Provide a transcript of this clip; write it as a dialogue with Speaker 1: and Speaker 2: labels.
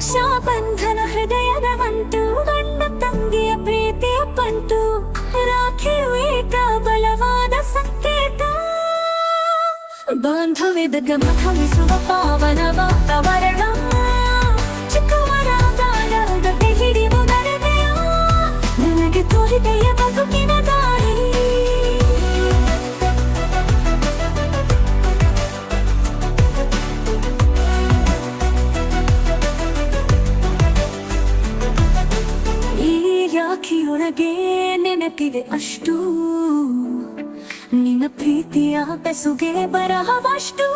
Speaker 1: ರಕ್ಷಾ ಬಂಧನ ಹೃದಯದ ಮಂಟು, ಗಂಡ ತಂಗಿಯ ಪ್ರೀತಿಯ ಪಂಟು, ರಾಖಿಯು ಏಕ ಬಲವಾದ ಸಂಕೇತ. ಬಾಂಧವ್ಯದ ಗಮನಿಸುವ ಪಾವನ ವಾತಾವರಣ, ಚಿಕ್ಕವರ ಗಾಢತೆ ಹಿಡಿಯುವುದರದೆಯ, ನನಗೆ ತೋರಿದೆಯ ಬದುಕಿನ ದಾರಿ. ಈ ರಾಖಿಯೊಳಗೆ ನೆನಪಿದೆ ಅಷ್ಟು, ನಿನ್ನ ಪ್ರೀತಿಯ ಬೆಸುಗೆ ಬರಹವಷ್ಟು.